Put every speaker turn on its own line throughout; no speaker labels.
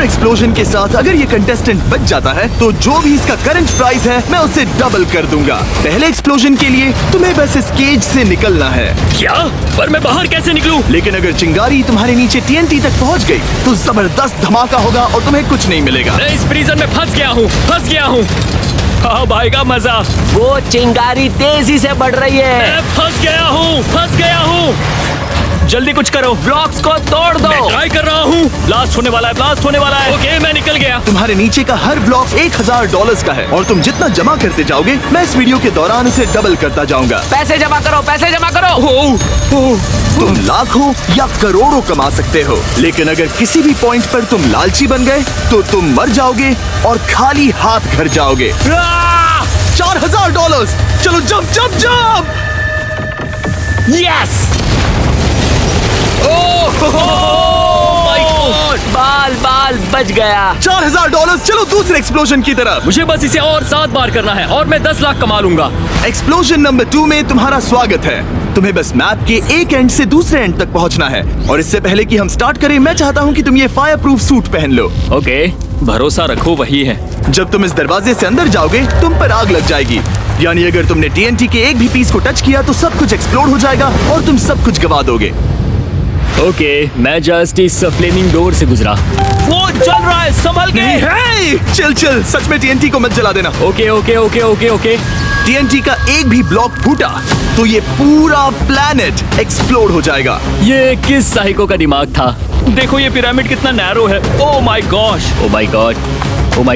Explosion के साथ अगर ये कंटेस्टेंट बच जाता है तो जो भी इसका करंट प्राइस है मैं उसे डबल कर दूंगा। पहले एक्सप्लोजन के लिए तुम्हें बस इस केज से निकलना है।
क्या? पर मैं बाहर कैसे निकलूं?
लेकिन अगर चिंगारी तुम्हारे नीचे TNT तक पहुंच गई तो जबरदस्त धमाका होगा और तुम्हें कुछ नहीं मिलेगा।
मैं इस प्रिजन में फंस गया हूँ। अब आएगा मजा।
वो चिंगारी तेजी से बढ़ रही है।
मैं फंस गया हूँ। जल्दी कुछ करो।
ब्लॉक्स को तोड़ दो।
मैं ट्राई कर रहा हूँ। ब्लास्ट होने वाला है। ओके, मैं निकल गया।
तुम्हारे नीचे का हर ब्लॉक $1000 का है और तुम जितना जमा करते जाओगे मैं इस वीडियो के दौरान उसे डबल करता जाऊंगा।
पैसे जमा करो।
तुम लाखों या करोड़ों कमा सकते हो, लेकिन अगर किसी भी पॉइंट पर तुम लालची बन गए तो तुम मर जाओगे और खाली हाथ घर जाओगे। $4000। चलो जंप।
यस।
बाल बच गया।
$4000। चलो दूसरे एक्सप्लोजन की तरफ।
मुझे बस इसे और 7 बार करना है और मैं 10 लाख कमा लूंगा।
एक्सप्लोजन नंबर 2 में तुम्हारा स्वागत है। तुम्हें बस मैप के एक एंड से दूसरे एंड तक पहुंचना है और इससे पहले कि हम स्टार्ट करें मैं चाहता हूं कि तुम ये फायर प्रूफ सूट पहन लो।
ओके, भरोसा रखो वही है।
जब तुम इस दरवाजे से अंदर जाओगे तुम पर आग लग जाएगी, यानी अगर तुमने TNT के एक भी पीस को टच किया तो सब कुछ एक्सप्लोड हो जाएगा और तुम सब कुछ गवा दोगे।
ओके, मैं जस्ट इस फ्लेमिंग डोर से गुजरा। वो चल रहा है, संभल के।
चल सच में TNT को मत जला देना।
ओके।
TNT का एक भी ब्लॉक फूटा तो ये पूरा प्लैनेट एक्सप्लोड हो जाएगा।
ये किस साइको का दिमाग था? देखो ये पिरामिड कितना नैरो है। ओ माय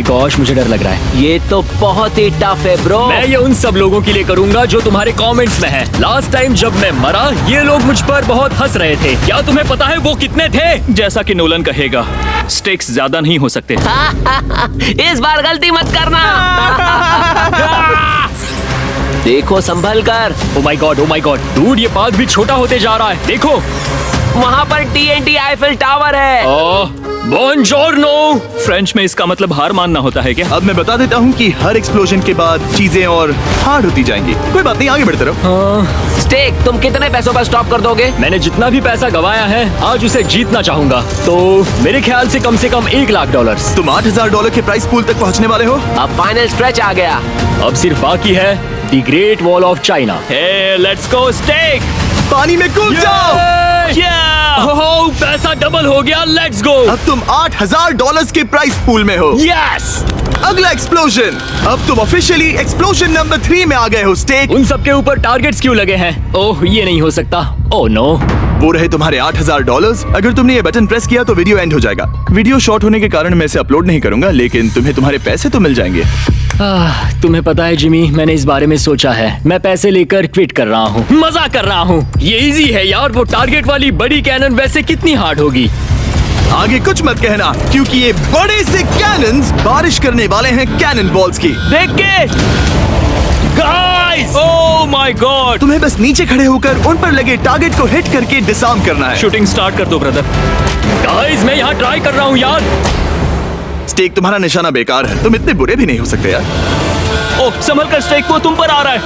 गॉश, मुझे डर लग रहा है।
ये तो बहुत ही टफ है ब्रो।
मैं ये उन सब लोगों के लिए करूंगा जो तुम्हारे कमेंट्स में हैं। लास्ट टाइम जब मैं मरा ये लोग मुझ पर बहुत हंस रहे थे। क्या तुम्हें पता है वो कितने थे? जैसा कि नोलन कहेगा, स्टेक्स ज्यादा नहीं हो सकते।
इस बार गलती मत करना। देखो संभल कर।
ओ माय गॉड डूड, ये पाथ भी छोटा होते जा रहा है। देखो
वहाँ पर TNT आईफिल टावर है।
बुongiorno। फ्रेंच में इसका मतलब हार मानना होता है क्या?
अब मैं बता देता हूँ कि हर एक्सप्लोजन के बाद चीजें और हार्ड होती जाएंगी। कोई बात नहीं, आगे बढ़ते रहो।
स्टेक, तुम कितने पैसों पर स्टॉप कर दोगे?
मैंने जितना भी पैसा गवाया है आज उसे जीतना चाहूंगा, तो मेरे ख्याल से कम $1 लाख।
तुम $8000 के प्राइस पूल तक पहुँचने वाले हो।
अब फाइनल स्ट्रेच आ गया।
अब सिर्फ बाकी है the great wall of China. Let's go stake.
पानी में कूद जाओ।
पैसा डबल हो गया। Let's go.
अब तुम $8000 के प्राइस पूल में हो।
यस।
अगला एक्सप्लोजन। अब तुम ऑफिशियली एक्सप्लोजन नंबर 3 में आ गए हो स्टेक।
उन सब के ऊपर टारगेट्स क्यों लगे हैं? ओह, ये नहीं हो सकता। Oh no.
वो रहे तुम्हारे $8000। अगर तुमने ये बटन प्रेस किया तो वीडियो एंड हो जाएगा। वीडियो शॉर्ट होने के कारण मैं इसे अपलोड नहीं करूंगा, लेकिन तुम्हें तुम्हारे पैसे तो मिल जाएंगे।
तुम्हें पता है जिमी, मैंने इस बारे में सोचा है। मैं पैसे लेकर क्विट कर रहा हूँ, मजा कर रहा हूँ। ये इजी है यार। वो टारगेट वाली बड़ी कैनन वैसे कितनी हार्ड होगी?
आगे कुछ मत कहना, क्योंकि ये बड़े से कैनन्स बारिश करने वाले हैं कैनन बॉल्स की।
देख के गाइस, ओह माय गॉड।
तुम्हें बस नीचे खड़े होकर उन पर लगे टारगेट को हिट करके डिसआर्म करना है।
शूटिंग स्टार्ट कर दो ब्रदर। गाइस, मैं यहाँ ट्राई कर रहा हूँ यार।
स्टेक, तुम्हारा निशाना बेकार है। तुम इतने बुरे भी नहीं हो सकते यार।
ओह, संभल कर स्टेक, वो तुम पर आ रहा है।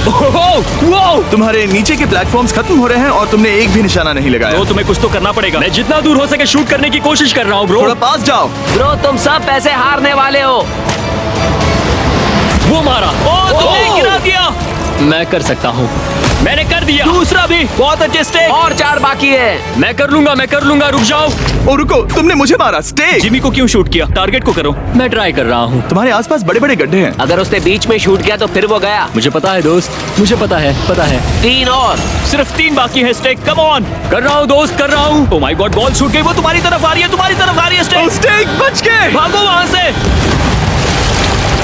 ओह,
तुम्हारे नीचे के प्लेटफॉर्म्स खत्म हो रहे हैं और तुमने एक भी निशाना नहीं लगाया।
तो तुम्हें कुछ तो करना पड़ेगा। मैं जितना दूर हो सके शूट करने की कोशिश कर रहा हूँ ब्रो।
थोड़ा पास जाओ।
ब्रो, तुम सब पैसे हारने वाले हो।
वो मारा। तुमने गिरा दिया। मैं कर सकता हूँ। मैंने कर दिया। दूसरा भी बहुत अच्छे स्टेक।
और 4 बाकी है।
मैं कर लूंगा। रुक जाओ।
ओ रुको, तुमने मुझे मारा। स्टेक,
जिमी को क्यों शूट किया? टारगेट को करो। मैं ट्राई कर रहा हूँ।
तुम्हारे आसपास बड़े बड़े गड्ढे हैं।
अगर उसने बीच में शूट किया तो फिर वो गया।
मुझे पता है दोस्त, मुझे पता है।
3 और।
सिर्फ 3 बाकी है स्टेक। Come on. कर रहा हूँ दोस्त, कर रहा हूँ। ओह माय गॉड, बॉल छूट गई। वो तुम्हारी तरफ आ रही है, स्टेक।
स्टेक बच गए।
भागो वहाँ से।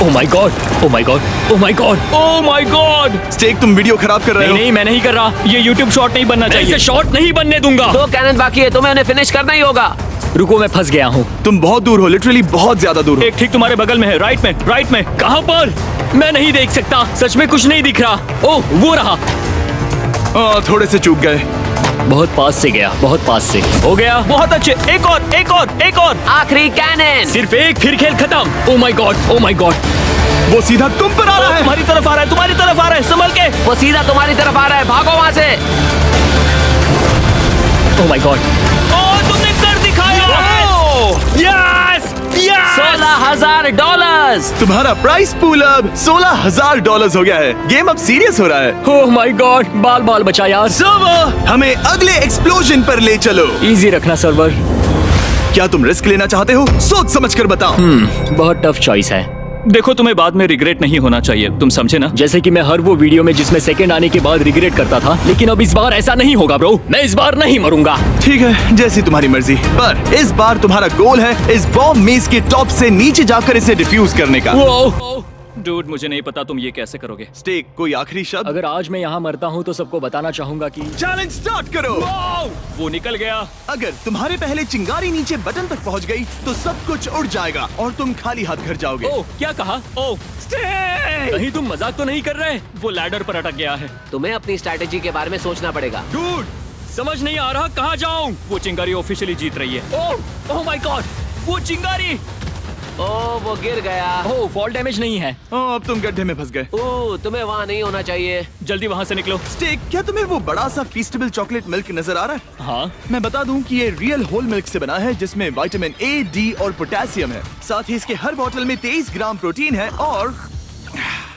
ओह माय गॉड।
स्टेक, तुम वीडियो खराब कर रहे हो।
नहीं, मैं नहीं कर रहा। ये YouTube शॉर्ट नहीं बनना चाहिए। इसे शॉर्ट नहीं बनने दूंगा।
2 कैनन बाकी है, तुम्हें उन्हें फिनिश करना ही होगा।
रुको, मैं फंस गया हूँ।
तुम बहुत दूर हो, लिटरली बहुत ज्यादा दूर हो।
एक ठीक तुम्हारे बगल में है। राइट में। कहाँ पर? मैं नहीं देख सकता, सच में कुछ नहीं दिख रहा। ओह, वो रहा।
थोड़े से चूक गए।
बहुत पास से गया, बहुत पास से। हो गया, बहुत अच्छे। एक और।
आखिरी कैनन।
सिर्फ एक, फिर खेल खत्म। ओह माय गॉड।
वो सीधा तुम पर आ रहा है।
तुम्हारी तरफ आ रहा है, संभल के।
वो सीधा तुम्हारी तरफ आ रहा है, भागो वहाँ से।
ओह माय गॉड। तुमने कर दिखाया। यस।
$16,000।
तुम्हारा प्राइस पूल अब $16,000 हो गया है। गेम अब सीरियस हो रहा है।
ओह माय गॉड, बाल बाल बचा यार।
सर्वर, हमें अगले एक्सप्लोजन पर ले चलो।
इजी रखना सर्वर।
क्या तुम रिस्क लेना चाहते हो? सोच समझ कर बताओ।
बहुत टफ चॉइस है।
देखो, तुम्हें बाद में रिग्रेट नहीं होना चाहिए, तुम समझे ना?
जैसे कि मैं हर वो वीडियो में जिसमें सेकंड आने के बाद रिग्रेट करता था, लेकिन अब इस बार ऐसा नहीं होगा ब्रो। मैं इस बार नहीं मरूंगा।
ठीक है, जैसी तुम्हारी मर्जी। पर इस बार तुम्हारा गोल है इस बॉम्ब मेज के टॉप से नीचे जाकर इसे डिफ्यूज करने का।
डूड, मुझे नहीं पता तुम ये कैसे करोगे।
स्टेक, कोई आखिरी शब्द?
अगर आज मैं यहाँ मरता हूँ तो सबको बताना चाहूंगा कि
चैलेंज स्टार्ट करो।
वो निकल गया।
अगर तुम्हारे पहले चिंगारी नीचे बटन तक पहुंच गई तो सब कुछ उड़ जाएगा और तुम खाली हाथ घर जाओगे।
ओह, क्या कहा? ओह, कहीं तुम मजाक तो नहीं कर रहे?
वो लैडर पर अटक गया है।
तुम्हें अपनी स्ट्रैटेजी के बारे में सोचना पड़ेगा।
डूड, समझ नहीं आ रहा कहाँ जाऊँ।
वो चिंगारी ऑफिशियली जीत रही है।
ओह माय गॉड, वो चिंगारी।
ओह, वो गिर गया।
ओह, फॉल डैमेज नहीं है।
अब तुम गड्ढे में फंस गए।
ओह, तुम्हें वहाँ नहीं होना चाहिए।
जल्दी वहाँ से निकलो।
स्टेक, क्या तुम्हें वो बड़ा सा फीस्टेबल चॉकलेट मिल्क नजर आ रहा है?
हाँ,
मैं बता दूं कि ये रियल होल मिल्क से बना है, जिसमें विटामिन ए, डी और पोटेशियम है। साथ ही इसके हर बोतल में 23 ग्राम प्रोटीन है और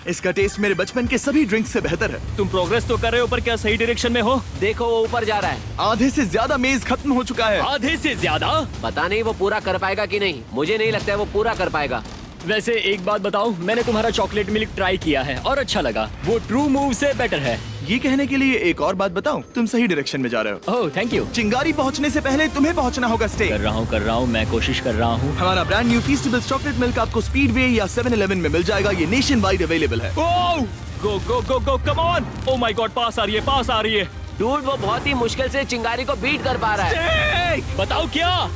इसका टेस्ट मेरे बचपन के सभी ड्रिंक्स से बेहतर है।
तुम प्रोग्रेस तो कर रहे हो, पर क्या सही डायरेक्शन में हो?
देखो, वो ऊपर जा रहा है।
आधे से ज्यादा मेज खत्म हो चुका है।
आधे से ज्यादा।
पता नहीं वो पूरा कर पाएगा कि नहीं। मुझे नहीं लगता है वो पूरा कर पाएगा।
वैसे एक बात बताऊं, मैंने तुम्हारा चॉकलेट मिल्क ट्राई किया है और अच्छा लगा। वो ट्रू मूव से बेटर है।
ये कहने के लिए एक और बात बताऊं, तुम सही डायरेक्शन में जा रहे हो।
ओह, थैंक यू।
चिंगारी पहुंचने से पहले तुम्हें पहुंचना होगा। स्टेक,
कर रहा हूँ, मैं कोशिश कर रहा हूँ।
हमारा ब्रांड न्यू फीस्टेबल चॉकलेट मिल्क आपको स्पीडवे या 7-Eleven में मिल जाएगा। ये नेशन वाइड अवेलेबल है।
Oh, go go go go, come on. Oh my god, पास आ रही है, पास आ रही है।
डूड, वो बहुत ही मुश्किल से चिंगारी को बीट कर पा रहा है।
बताओ क्या?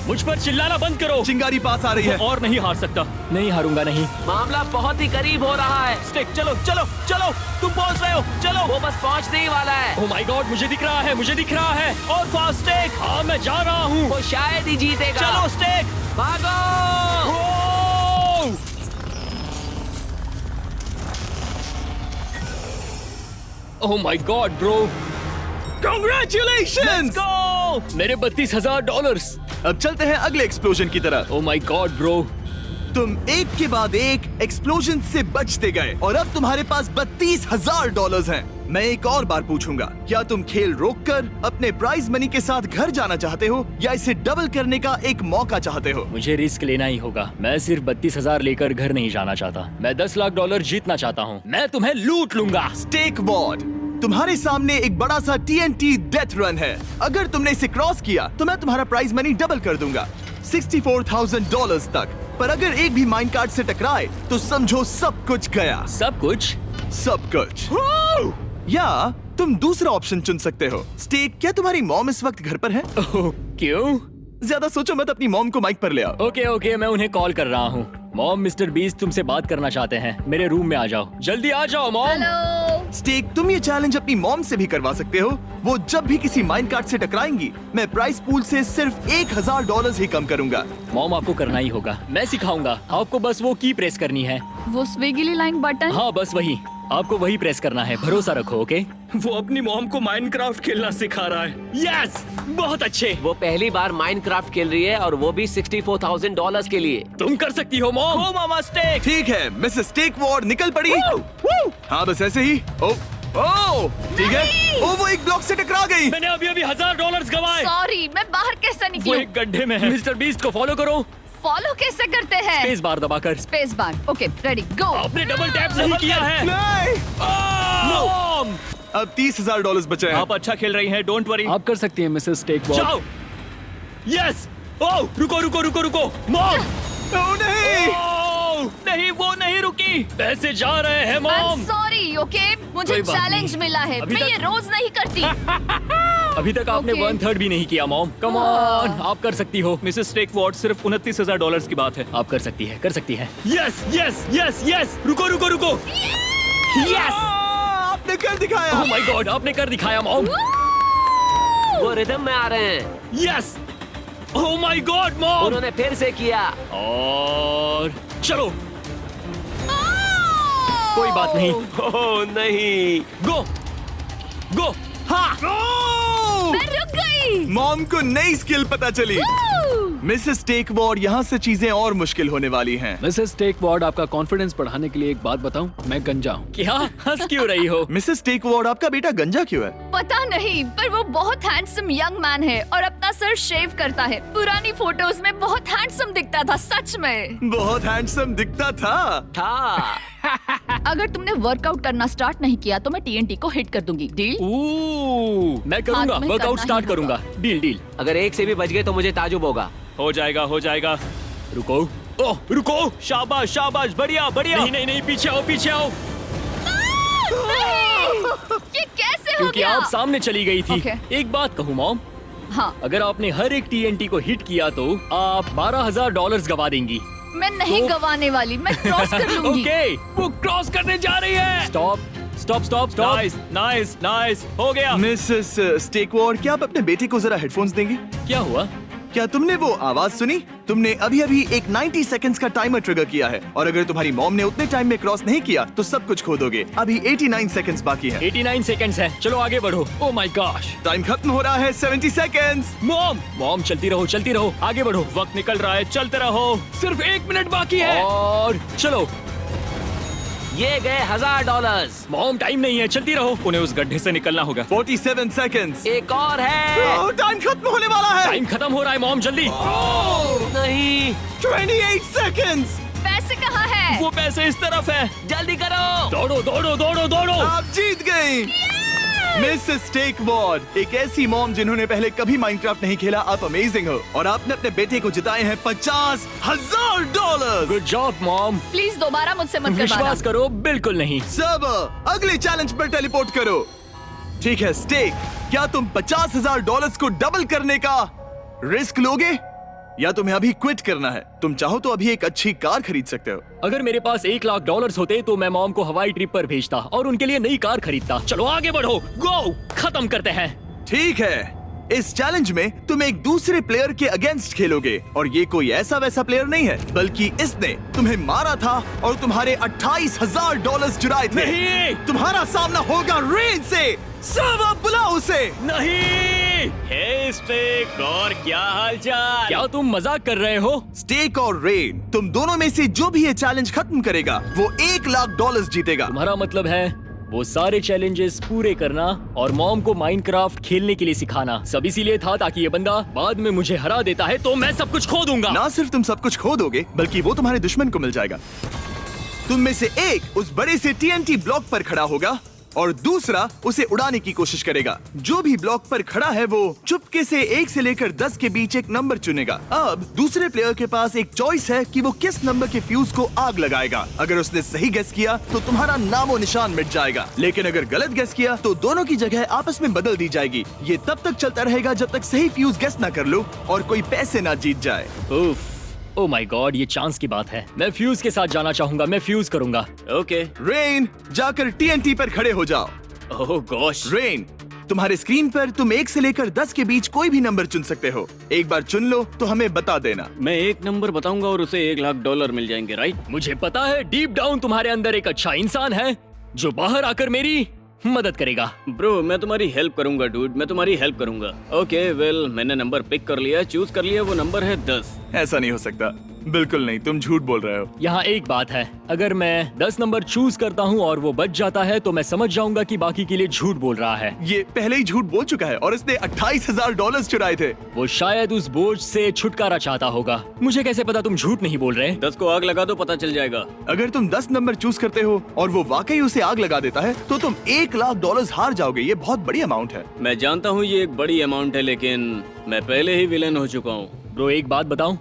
मुझ पर चिल्लाना बंद करो।
चिंगारी पास आ रही है।
और नहीं हार सकता।
नहीं हारूंगा, नहीं।
मामला बहुत ही करीब हो रहा है।
स्टिक, चलो चलो चलो, तुम पहुंच रहे हो, चलो।
वो बस पहुंचने ही वाला है।
ओह माय गॉड, मुझे दिख रहा है, मुझे दिख रहा है।
और फास्ट स्टिक।
हाँ, मैं जा रहा हूँ।
वो शायद ही जीतेगा।
चलो स्टिक,
भागो।
ओह माय गॉड ब्रो,
Congratulations!
मेरे $32,000।
अब चलते हैं अगले एक्सप्लोजन की तरफ।
ओह माय गॉड ब्रो,
तुम एक के बाद एक एक्सप्लोजन से बचते गए और अब तुम्हारे पास $32,000 हैं। मैं एक और बार पूछूंगा, क्या तुम खेल रोककर अपने प्राइज मनी के साथ घर जाना चाहते हो या इसे डबल करने का एक मौका चाहते हो?
मुझे रिस्क लेना ही होगा। मैं सिर्फ 32,000 लेकर घर नहीं जाना चाहता। मैं $10 लाख जीतना चाहता हूँ। मैं तुम्हें लूट लूंगा।
स्टेक वॉर्ड, तुम्हारे सामने एक बड़ा सा TNT डेथ रन है। अगर तुमने इसे क्रॉस किया तो मैं तुम्हारा प्राइज मनी डबल कर दूंगा, $64,000 तक। पर अगर एक भी माइंड कार्ड से टकराए तो समझो सब कुछ गया।
सब कुछ?
सब कुछ। या तुम दूसरा ऑप्शन चुन सकते हो। स्टेक, क्या तुम्हारी मॉम इस वक्त घर पर है?
ओह, क्यों?
ज्यादा सोचो मत, अपनी मॉम को माइक पर ले आओ।
ओके ओके, मैं उन्हें कॉल कर रहा हूँ। मॉम, मिस्टर बीस्ट तुमसे बात करना चाहते हैं। मेरे रूम में आ जाओ, जल्दी आ जाओ मॉम।
स्टेक, तुम ये चैलेंज अपनी मॉम से भी करवा सकते हो। वो जब भी किसी माइंड कार्ड से टकराएंगी, मैं प्राइस पूल से सिर्फ $1,000 ही कम करूंगा।
मॉम, आपको करना ही होगा। मैं सिखाऊंगा। आपको बस वो की प्रेस करनी है।
वो स्विगी लाइन बटन।
हाँ, बस वही। आपको वही प्रेस करना है। भरोसा रखो, ओके?
वो अपनी मॉम को माइनक्राफ्ट खेलना सिखा रहा है।
यस, बहुत अच्छे।
वो पहली बार माइनक्राफ्ट खेल रही है और वो भी $64,000 के लिए।
तुम कर सकती हो मॉम।
ओ मामा स्टिक।
ठीक है, मिसेस स्टेक वॉर्ड निकल पड़ी। हाँ, बस ऐसे ही। ओ, ठीक है। ओ, वो एक ब्लॉक से टकरा गई।
मैंने अभी $1,000 गवाए।
सॉरी, मैं बाहर कैसे
वो
निकलूं?
एक गड्ढे में है। मिस्टर बीस्ट को फॉलो करो।
फॉलो कैसे करते हैं?
स्पेस बार दबाकर।
Space bar. ओके, रेडी, गो।
आपने डबल टैप नहीं किया है।
नहीं,
मॉम,
अब $30,000 बचे हैं।
आप अच्छा खेल रही हैं, डोंट वरी।
आप कर सकती हैं मिसेस स्टेक वॉल। जाओ। यस। ओह, रुको रुको रुको रुको। मॉम।
ओ नहीं,
ओह, नहीं, वो नहीं रुकी। पैसे जा रहे हैं
I'm
मॉम।
sorry, okay? मुझे
कोई बात
चैलेंज
नहीं।
मिला है।
अभी
मैं
तक-
ये रोज नहीं करती।
अभी तक आपने
Okay.
1/3 भी नहीं किया मॉम। कम ऑन, आप कर सकती हो।
मिसेस स्टेक वॉर्ड, सिर्फ $29,000 की बात है।
आप कर सकती है, कर सकती है। Yes yes yes yes. रुको रुको रुको। यस।
आपने कर दिखाया।
ओह माय गॉड, आपने कर दिखाया मॉम।
वो रिदम में आ रहे हैं।
Yes. Oh my God mom.
उन्होंने फिर से किया।
और चलो, कोई बात नहीं।
ओह नहीं।
गो गो। हाँ।
मैं रुक गई।
मॉम को नई स्किल पता चली। मिसेस टेकवॉर्ड, यहाँ से चीजें और मुश्किल होने वाली हैं।
मिसेस टेकवॉर्ड, आपका कॉन्फिडेंस बढ़ाने के लिए एक बात बताऊं, मैं गंजा हूँ।
क्या हंस क्यों रही हो?
मिसेस टेकवॉर्ड, आपका बेटा गंजा क्यों है?
पता नहीं, पर वो बहुत हैंडसम यंग मैन है और अपना सर शेव करता है। पुरानी फोटोज में बहुत हैंडसम दिखता था, सच में।
बहुत हैंडसम दिखता था।
अगर तुमने वर्कआउट करना स्टार्ट नहीं किया तो मैं TNT को हिट कर दूंगी। डील?
मैं करूंगा,
तुम्हें
वर्कआउट
करना
स्टार्ट
ही होगा।
करूंगा। Deal deal.
अगर एक से भी बच गए तो मुझे ताजुब होगा।
हो जाएगा, हो जाएगा।
रुको।
ओह, रुको। शाबाश, शाबाश, बढ़िया, बढ़िया।
नहीं नहीं नहीं, पीछे आओ, पीछे आओ।
नहीं! ये कैसे हो
क्योंकि
गया?
आप सामने चली गई थी।
Okay.
एक बात कहूँ मॉम,
हाँ,
अगर आपने हर एक TNT को हिट किया तो आप $12,000 गवा देंगी।
मैं नहीं
तो-
गवाने वाली, मैं क्रॉस कर लूंगी।
ओके,
वो क्रॉस करने जा रही है।
Stop stop stop stop.
Nice, nice, nice, हो गया।
मिसेस टेकवॉर्ड, क्या आप अपने बेटे को जरा हेडफोन्स देंगे?
क्या हुआ?
क्या तुमने वो आवाज सुनी? तुमने अभी अभी एक 90 सेकंड्स का टाइमर ट्रिगर किया है और अगर तुम्हारी मॉम ने उतने टाइम में क्रॉस नहीं किया तो सब कुछ खो दोगे। अभी 89 सेकंड्स बाकी है।
89 सेकंड्स है, चलो आगे बढ़ो। Oh my gosh.
टाइम खत्म हो रहा है। 70 सेकंड्स।
मॉम चलती रहो, आगे बढ़ो।
वक्त निकल रहा है, चलते रहो। सिर्फ 1 मिनट बाकी है।
और चलो।
ये गए $1000।
मॉम टाइम नहीं है, चलती रहो।
उन्हें उस गड्ढे से निकलना होगा।
47 सेकंड्स।
एक और है।
टाइम खत्म होने वाला है।
टाइम खत्म हो रहा है मॉम, जल्दी।
नहीं,
28 सेकंड्स।
पैसे कहाँ है?
वो पैसे इस तरफ है।
जल्दी करो।
दौड़ो दौड़ो दौड़ो दौड़ो।
आप जीत गई। मिसेस टेकवॉर्ड, एक ऐसी मॉम जिन्होंने पहले कभी माइनक्राफ्ट नहीं खेला, आप अमेजिंग हो और आपने अपने बेटे को जिताए हैं $50,000।
Good job mom.
प्लीज दोबारा मुझसे मत करवाना।
विश्वास करो, बिल्कुल नहीं।
सब अगले चैलेंज पर टेलीपोर्ट करो। ठीक है स्टेक, क्या तुम $50,000 को डबल करने का रिस्क लोगे या तुम्हें अभी क्विट करना है? तुम चाहो तो अभी एक अच्छी कार खरीद सकते हो।
अगर मेरे पास $1,00,000 होते तो मैं मॉम को हवाई ट्रिप पर भेजता और उनके लिए नई कार खरीदता। चलो आगे बढ़ो, गो, खत्म करते हैं।
ठीक है, इस चैलेंज में तुम एक दूसरे प्लेयर के अगेंस्ट खेलोगे और ये कोई ऐसा वैसा प्लेयर नहीं है, बल्कि इसने तुम्हें मारा था और तुम्हारे $28,000 चुराए थे।
नहीं।
तुम्हारा सामना होगा रेन से। सब बुलाओ उसे।
नहीं। हे स्टेक, और क्या हालचाल? क्या तुम मजाक कर रहे हो?
स्टेक और रेन, तुम दोनों में से जो भी ये चैलेंज खत्म करेगा वो $1,00,000 जीतेगा।
तुम्हारा मतलब है वो सारे चैलेंजेस पूरे करना और मॉम को माइनक्राफ्ट खेलने के लिए सिखाना। सब इसीलिए था ताकि ये बंदा बाद में मुझे हरा देता है तो मैं सब कुछ खो दूंगा।
ना सिर्फ तुम सब कुछ खो दोगे बल्कि वो तुम्हारे दुश्मन को मिल जाएगा। तुम में से एक उस बड़े से TNT ब्लॉक पर खड़ा होगा और दूसरा उसे उड़ाने की कोशिश करेगा। जो भी ब्लॉक पर खड़ा है वो चुपके से 1 से लेकर 10 के बीच एक नंबर चुनेगा। अब दूसरे प्लेयर के पास एक चॉइस है कि वो किस नंबर के फ्यूज को आग लगाएगा। अगर उसने सही गेस किया तो तुम्हारा नामो निशान मिट जाएगा, लेकिन अगर गलत गेस किया तो दोनों की जगह आपस में बदल दी जाएगी। ये तब तक चलता रहेगा जब तक सही फ्यूज गेस ना कर लो और कोई पैसे ना जीत जाए।
उफ, ओ माय गॉड, ये चांस की बात है। मैं फ्यूज के साथ जाना चाहूंगा, मैं फ्यूज करूंगा। ओके।
रेन, जाकर TNT पर खड़े हो जाओ।
ओह गॉश।
रेन, तुम्हारे स्क्रीन पर तुम 1 से लेकर 10 के बीच कोई भी नंबर चुन सकते हो। एक बार चुन लो तो हमें बता देना।
मैं एक नंबर बताऊंगा और उसे $1,00,000 मिल जाएंगे, राइट?
मुझे पता है डीप डाउन तुम्हारे अंदर एक अच्छा इंसान है जो बाहर आकर मेरी मदद करेगा।
ब्रो, मैं तुम्हारी हेल्प करूंगा डूड, मैं तुम्हारी हेल्प करूंगा। ओके वेल, मैंने नंबर पिक कर लिया, चूज कर लिया, वो नंबर है 10।
ऐसा नहीं हो सकता, बिल्कुल नहीं, तुम झूठ बोल रहे हो।
यहाँ एक बात है, अगर मैं 10 नंबर चूज करता हूँ और वो बच जाता है तो मैं समझ जाऊंगा कि बाकी के लिए झूठ बोल रहा है।
ये पहले ही झूठ बोल चुका है और इसने $28,000 चुराए थे।
वो शायद उस बोझ से छुटकारा चाहता होगा। मुझे कैसे पता तुम झूठ नहीं बोल रहे?
10 को आग लगा दो, पता चल जाएगा।
अगर तुम 10 नंबर चूज करते हो और वो वाकई उसे आग लगा देता है तो तुम $1,00,000 हार जाओगे। ये बहुत बड़ी अमाउंट है।
मैं जानता हूँ ये एक बड़ी अमाउंट है, लेकिन मैं पहले ही विलेन हो चुका हूँ।
ब्रो एक बात बताऊं,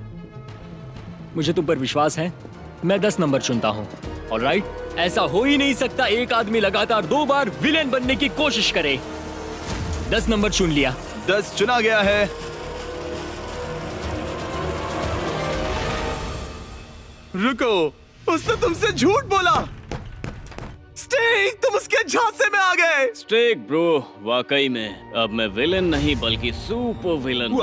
मुझे तुम पर विश्वास है, मैं 10 नंबर चुनता हूँ। ऑलराइट, ऐसा हो ही नहीं सकता एक आदमी लगातार 2 बार विलेन बनने की कोशिश करे। 10 नंबर चुन लिया।
10 चुना गया है। रुको, उसने तुमसे झूठ बोला। स्टेक, तुम उसके झांसे में आ गए।
स्टेक ब्रो, वाकई में अब मैं विलेन नहीं बल्कि सुपर विलेन।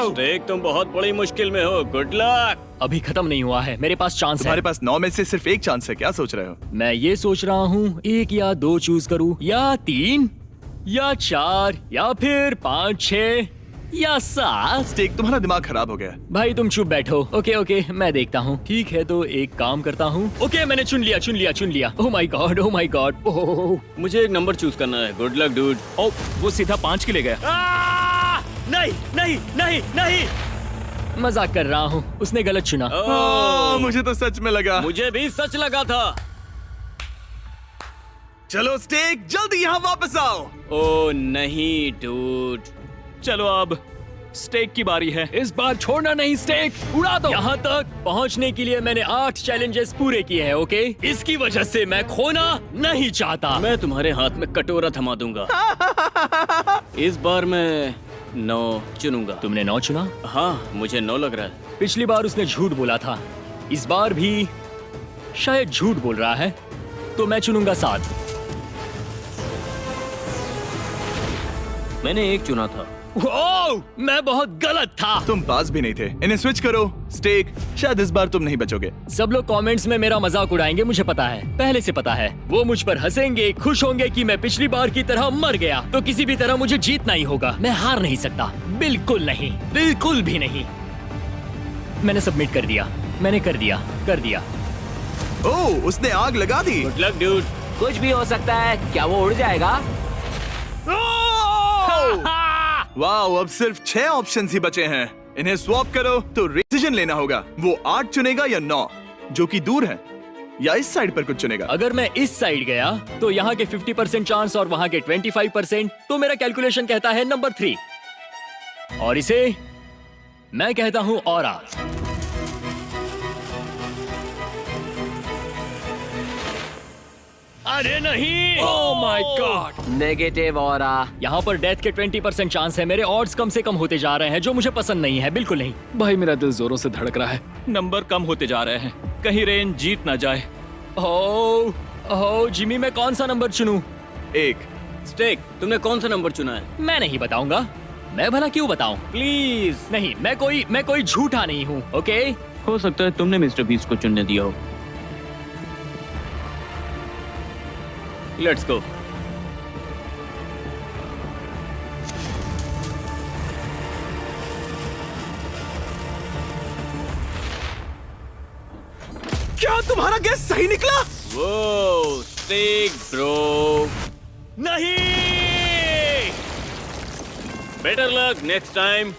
स्टेक, तुम बहुत बड़ी मुश्किल में हो, गुड लक।
अभी खत्म नहीं हुआ है, मेरे पास चांस है।
तुम्हारे पास 9 में से सिर्फ एक चांस है, क्या सोच रहे हो?
मैं ये सोच रहा हूँ 1 या 2 चूज करूँ, या 3 या 4 या फिर 5, 6 यसा।
स्टेक, तुम्हारा दिमाग खराब हो गया।
भाई तुम चुप बैठो। ओके ओके, मैं देखता हूँ। ठीक है, तो एक काम करता हूँ। ओके, मैंने चुन लिया। Oh my god, oh my god. Oh
मुझे एक नंबर चूज करना है। Good luck dude.
ओ, वो सीधा 5 के लिए गया।
नहीं। मजाक कर रहा हूँ, उसने गलत चुना।
मुझे तो सच में लगा।
मुझे भी सच लगा था।
चलो स्टेक, जल्दी यहाँ वापस आओ।
ओ नहीं डूड।
चलो अब स्टेक की बारी है। इस बार छोड़ना नहीं स्टेक, उड़ा दो।
यहाँ तक पहुँचने के लिए मैंने 8 चैलेंजेस पूरे किए हैं। ओके, इसकी वजह से मैं खोना नहीं चाहता।
मैं तुम्हारे हाथ में कटोरा थमा दूंगा। इस बार मैं 9 चुनूंगा।
तुमने 9 चुना?
हाँ, मुझे 9 लग रहा है।
पिछली बार उसने झूठ बोला था, इस बार भी शायद झूठ बोल रहा है, तो मैं चुनूंगा 7।
मैंने 1 चुना था।
ओह, मैं बहुत गलत था।
तुम पास भी नहीं थे। इन्हें स्विच करो। स्टेक, शायद इस बार तुम नहीं बचोगे।
सब लोग कमेंट्स में मेरा मजाक उड़ाएंगे, मुझे पता है, पहले से पता है। वो मुझ पर हंसेंगे, खुश होंगे कि मैं पिछली बार की तरह मर गया। तो किसी भी तरह मुझे जीतना ही होगा। मैं हार नहीं सकता, बिल्कुल नहीं, बिल्कुल भी नहीं। मैंने सबमिट कर दिया। मैंने कर दिया।
ओह, उसने आग लगा दी।
Good luck dude.
कुछ भी हो सकता है। क्या वो उड़ जाएगा?
वाओ, अब सिर्फ 6 ऑप्शंस ही बचे हैं। इन्हें स्वैप करो तो डिसीजन लेना होगा। वो 8 चुनेगा या 9, जो कि दूर है, या इस साइड पर कुछ चुनेगा।
अगर मैं इस साइड गया तो यहाँ के 50% चांस और वहाँ के 25%, तो मेरा कैलकुलेशन कहता है नंबर 3, और इसे मैं कहता हूँ ऑरा। अरे नहीं!
ओह माय गॉड।
Negative aura.
यहाँ पर डेथ के 20% चांस है। मेरे ऑड्स कम से कम होते जा रहे हैं, जो मुझे पसंद नहीं है, बिल्कुल नहीं।
भाई मेरा दिल जोरों से धड़क रहा है। नंबर कम होते जा रहे हैं, कहीं रेन जीत ना जाए।
ओह जिमी, मैं कौन सा नंबर चुनूं?
1।
स्टेक, तुमने कौन सा नंबर चुना है?
मैं नहीं बताऊंगा। मैं भला क्यों बताऊं?
प्लीज।
नहीं, मैं कोई झूठा नहीं हूँ। ओके,
हो सकता है तुमने मिस्टर बीस्ट को चुनने दिया हो। Let's go.
क्या तुम्हारा गैस सही निकला?
वो स्टेक ब्रो।
नहीं।
Better luck next time.